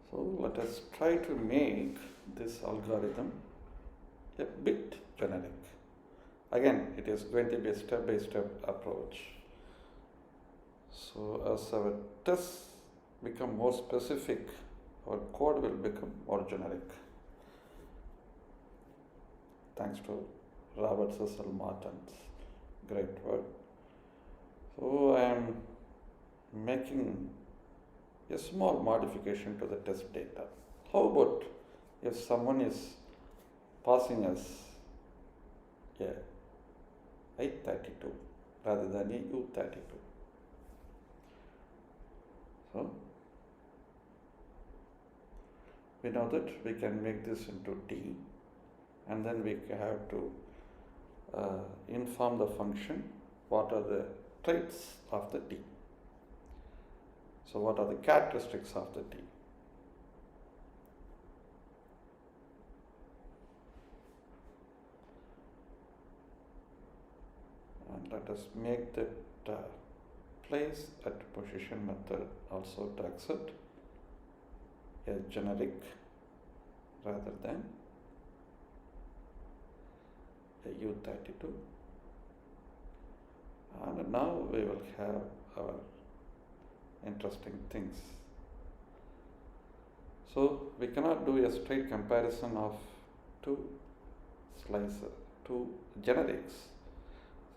So let us try to make this algorithm a bit generic. Again, it is going to be a step-by-step approach. So as our tests become more specific, our code will become more generic. Thanks to Robert Cecil Martin's great work. So I am making a small modification to the test data. How about if someone is passing us a I32 rather than a U32? So we know that we can make this into D, and then we have to inform the function what are the traits of the D. So what are the characteristics of the D? And let us make that place at position method also to accept a generic rather than a U32. And now we will have our interesting things. So we cannot do a straight comparison of two generics.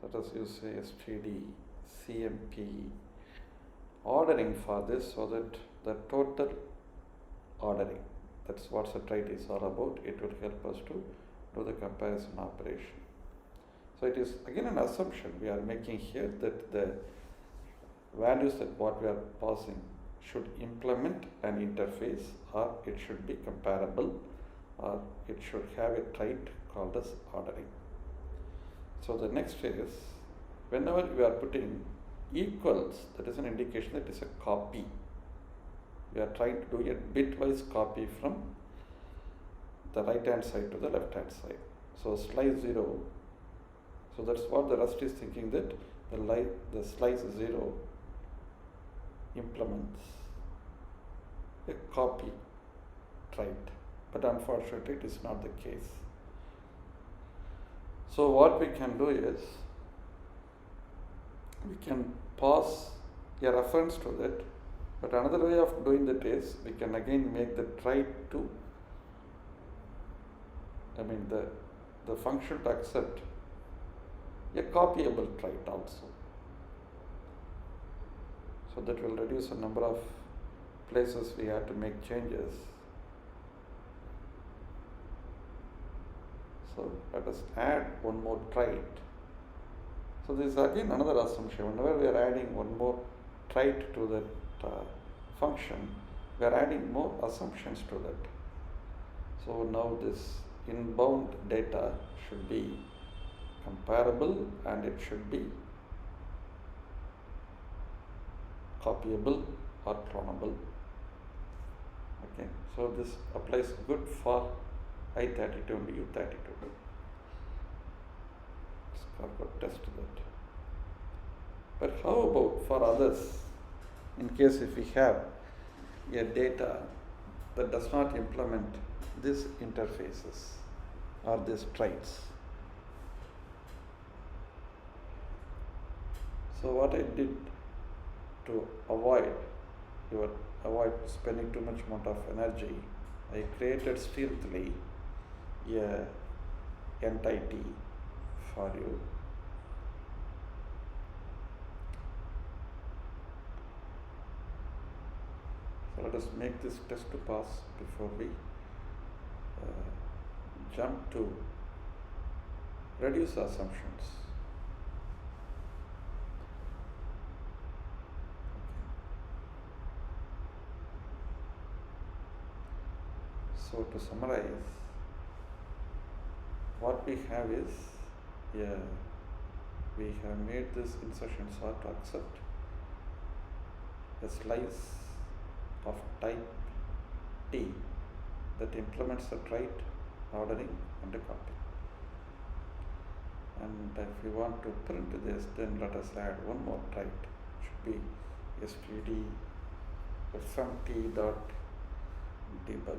So let us use STD, CMP ordering for this, so that the total ordering, that's what the trait is all about, it will help us to do the comparison operation. So it is again an assumption we are making here that the values that what we are passing should implement an interface, or it should be comparable, or it should have a trait called as ordering. So the next is, whenever we are putting equals, that is an indication that it is a copy. We are trying to do a bitwise copy from the right hand side to the left hand side. So slice 0, so that's what the Rust is thinking, that the slice 0 implements a copy trait, but unfortunately it is not the case. So what we can do is, we can pass a reference to that, but another way of doing that is we can again make the trait to, the function to accept a copyable trait also. So that will reduce the number of places we have to make changes. So let us add one more trait. So this is again another assumption. Whenever we are adding one more trait to that function, we are adding more assumptions to that. So now this inbound data should be comparable, and it should be copyable or clonable. Okay, so this applies good for I32 and U32. Let's test that. But how about for others, in case if we have a data that does not implement these interfaces or these traits? So what I did to avoid spending too much amount of energy, I created stealthily a entity for you. So let us make this test to pass before we jump to reduce assumptions. So to summarize, what we have is, we have made this insertion sort to accept a slice of type T that implements the trait, ordering, and a copy. And if we want to print this, then let us add one more trait. It should be std fmt dot debug.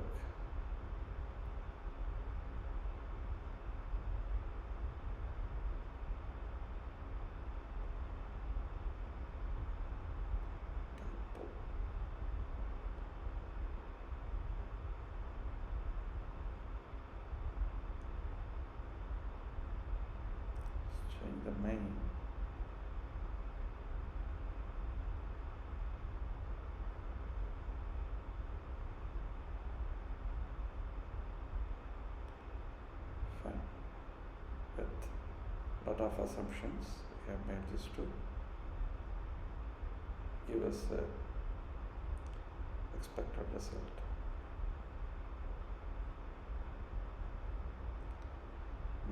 Change the main. Fine. With lot of assumptions, we have made this to give us a expected result.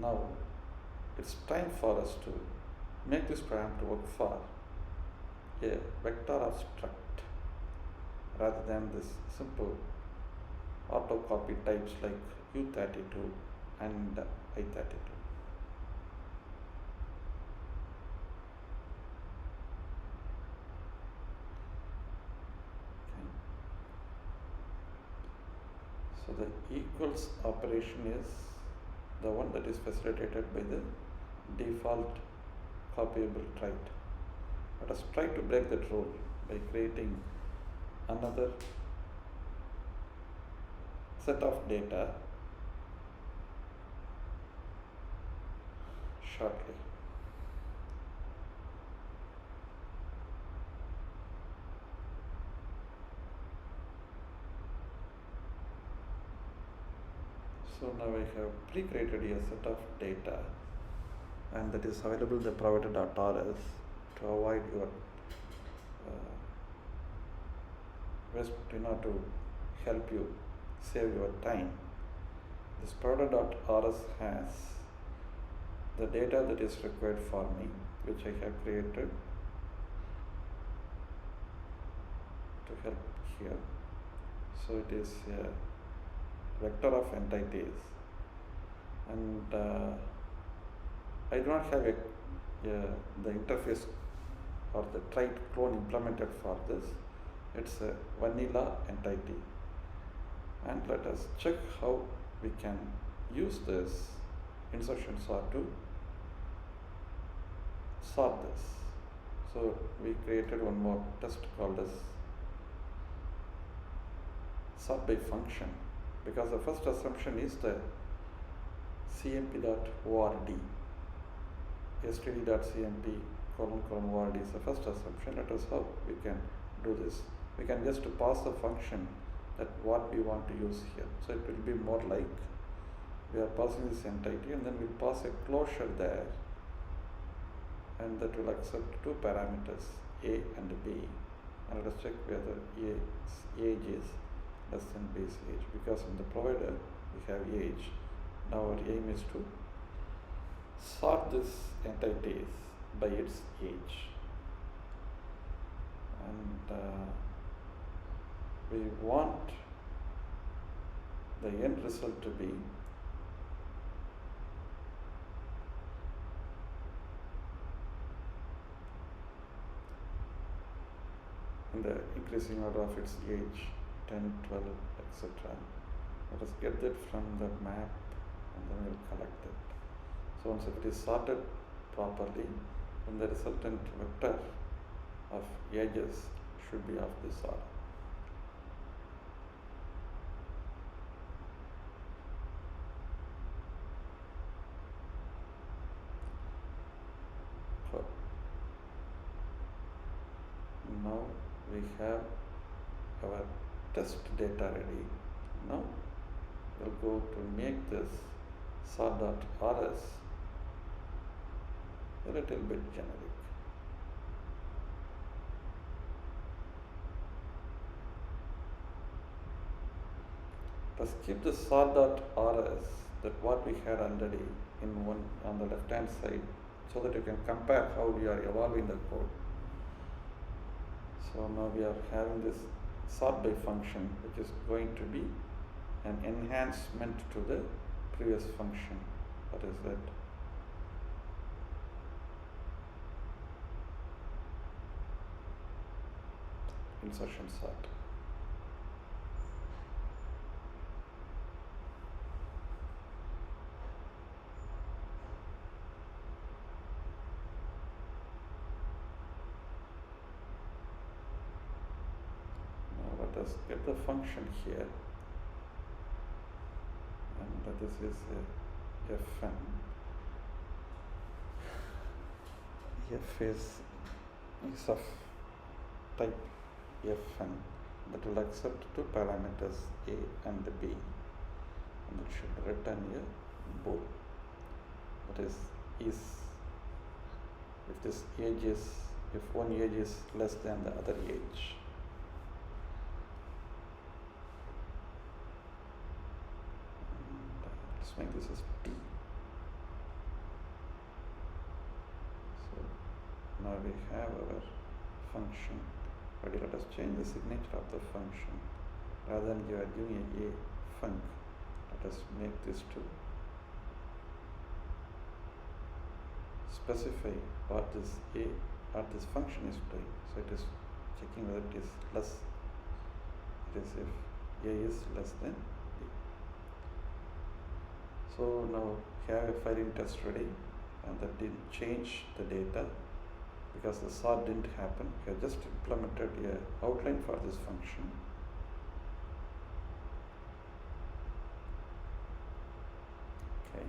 Now it's time for us to make this program to work for a vector of struct rather than this simple autocopy types like U32 and I32. So the equals operation is the one that is facilitated by the default copyable trait. Let us try to break that rule by creating another set of data shortly. So now I have pre-created a set of data, and that is available in the provider.rs to avoid your to help you save your time. This provider.rs has the data that is required for me, which I have created to help here. So it is a vector of entities, and I do not have the interface or the trait clone implemented for this. It's a vanilla entity, and let us check how we can use this insertion sort to sort this. So we created one more test called as sort by function, because the first assumption is the cmp.ord, std.cmp : ord is the first assumption. Let us how we can do this. We can just pass the function that what we want to use here. So it will be more like we are passing this entity, and then we'll pass a closure there, and that will accept two parameters, a and b, and let us check whether a's age is less than b's age, because in the provider we have age. Now our aim is to sort this entities by its age, and we want the end result to be in the increasing order of its age, 10, 12, etc. Let us get that from the map, and then we will collect it. So once it is sorted properly, then the resultant vector of ages should be of this order. So now we have our test data ready. Now we'll go to make this sort.rs a little bit generic. Let's keep the sort.rs, that what we had already in one on the left hand side, so that you can compare how we are evolving the code. So now we are having this sort by function, which is going to be an enhancement to the previous function. What is that? Insertion sort. us get the function here, and this is a fn. F is of type fn that will accept two parameters a and b, and it should return a bool. That is if this age is, if one age is less than the other age. And let's make this as t. So now we have our function. But let us change the signature of the function. Rather than you are giving a func, let us make this to specify what this this function is doing. So it is checking whether it is less. It is if a is less than b. So now we have a filing test ready, and that didn't change the data because the sort didn't happen. We have just implemented an outline for this function. Okay.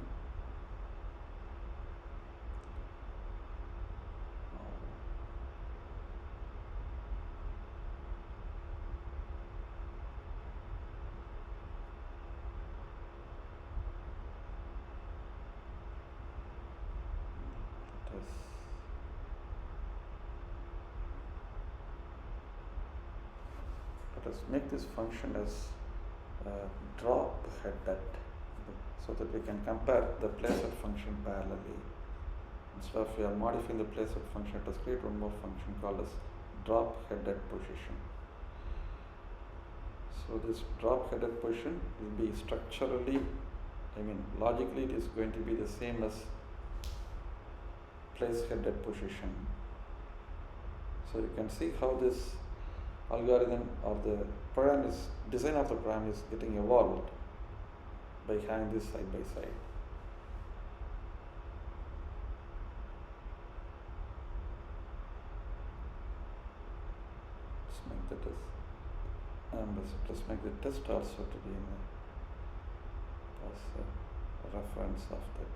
Let us make this function as drop headed, so that we can compare the placed function parallelly. Instead of we are modifying the placed function, let us create one more function called as drop headed position. So this drop headed position will be structurally, logically it is going to be the same as place headed position. So you can see how this algorithm or the program is, design of the program is getting evolved by having this side by side. Let's make the test, and let's make the test also to be in as a reference of that.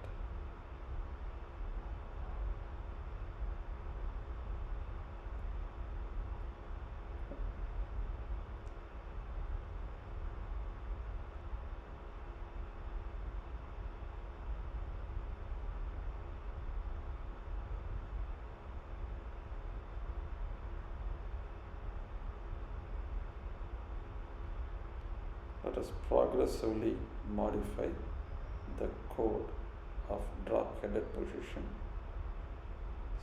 Let us progressively modify the code of drop headed position.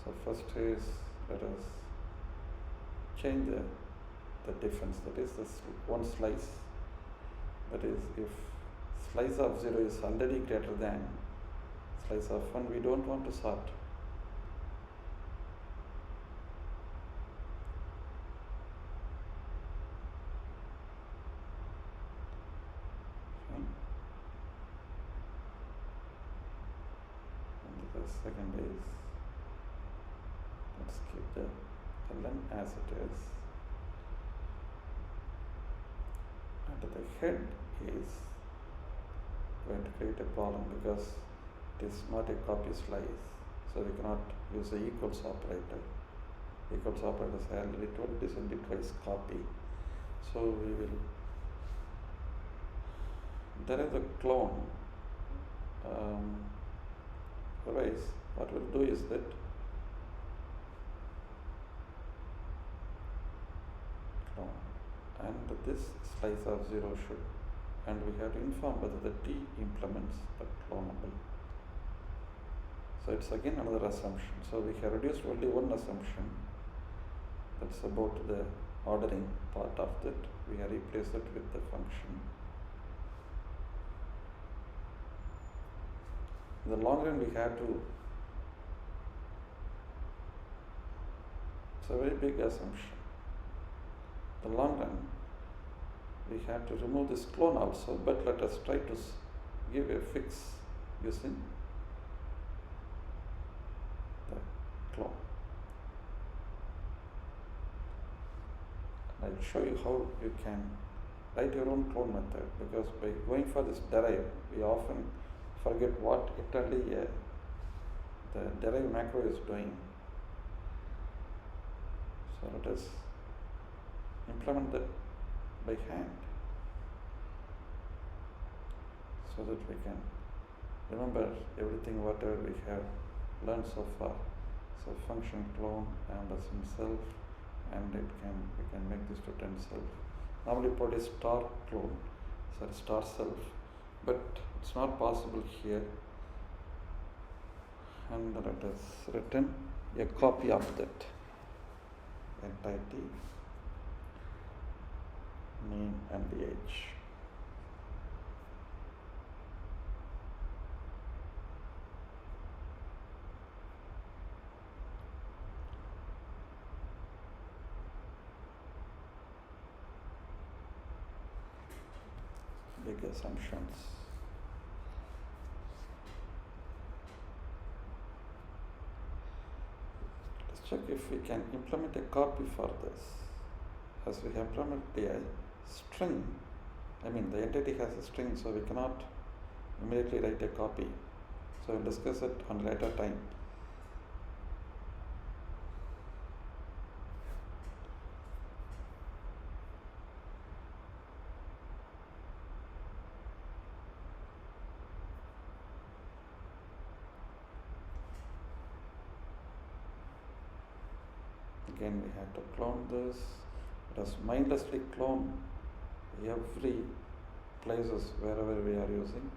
So first is, let us change the difference, that is this one slice. That is, if slice of 0 is already greater than slice of 1, we don't want to sort. Second is, let's keep the ln as it is, and the head is going to create a problem because it is not a copy slice, so we cannot use the equals operator. Equals operator is already told this will be twice copy, so we will, there is a clone. Otherwise, what we'll do is that clone, and this slice of 0 should, and we have to inform whether the t implements the cloneable. So it's again another assumption. So we have reduced only one assumption, that's about the ordering part of that. We have replaced it with the function. In the long run, we have to, it's a very big assumption. In the long run, we have to remove this clone also, but let us try to give a fix using the clone. I'll I'll show you how you can write your own clone method, because by going for this derive, we often forget what exactly the derive macro is doing. So let us implement that by hand so that we can remember everything whatever we have learned so far. So function clone ampersand self, and we can make this to 10 self. Normally put a star clone, sorry, star self, but it's not possible here. And let us return a copy of that entity, name and the age. Big assumptions. Let's check if we can implement a copy for this. As we implement the string, the entity has a string, so we cannot immediately write a copy. So we'll discuss it on later time. Again, we have to clone this. Let us mindlessly clone every places wherever we are using.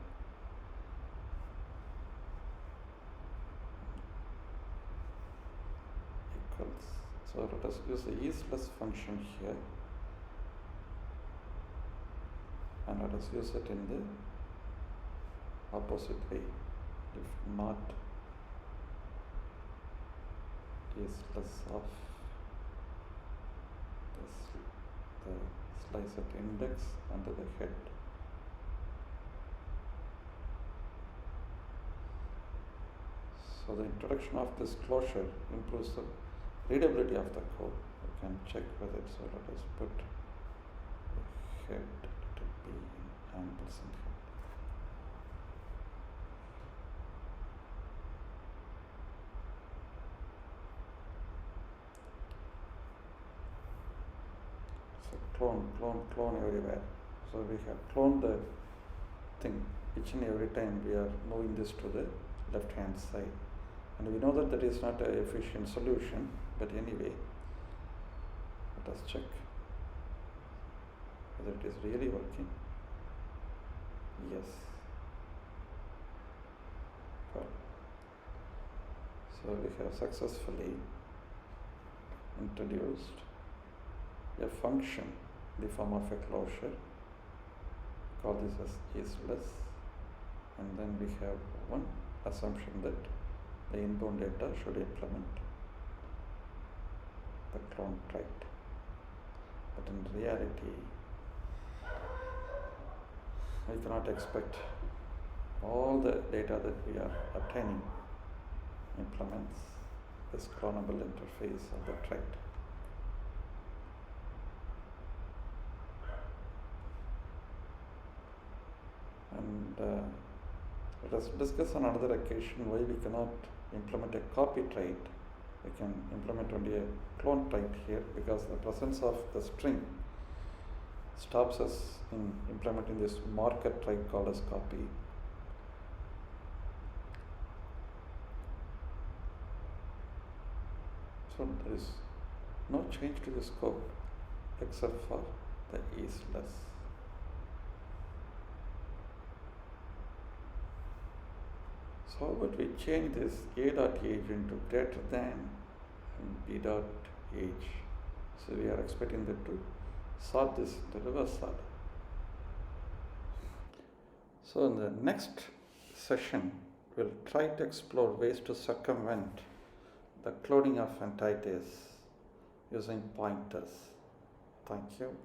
Equals. So let us use the isLess function here, and let us use it in the opposite way. If not isLess of the slice at index under the head. So the introduction of this closure improves the readability of the code. We can check with it. So let us put the head to be in ampersand head. Clone everywhere. So we have cloned the thing each and every time we are moving this to the left hand side. And we know that that is not an efficient solution, but anyway, let us check whether it is really working. Yes. Good. So we have successfully introduced a function in the form of a closure. Call this as isLess, and then we have one assumption that the inbound data should implement the clone trait. But in reality, we cannot expect all the data that we are obtaining implements this cloneable interface of the trait. And let us discuss on another occasion why we cannot implement a copy trait. We can implement only a clone trait here, because the presence of the string stops us in implementing this marker trait called as copy. So there is no change to this code except for the isLess. So how about we change this a.age into greater than and b.age. So we are expecting that to sort this the reverse order. So in the next session, we'll try to explore ways to circumvent the cloning of entities using pointers. Thank you.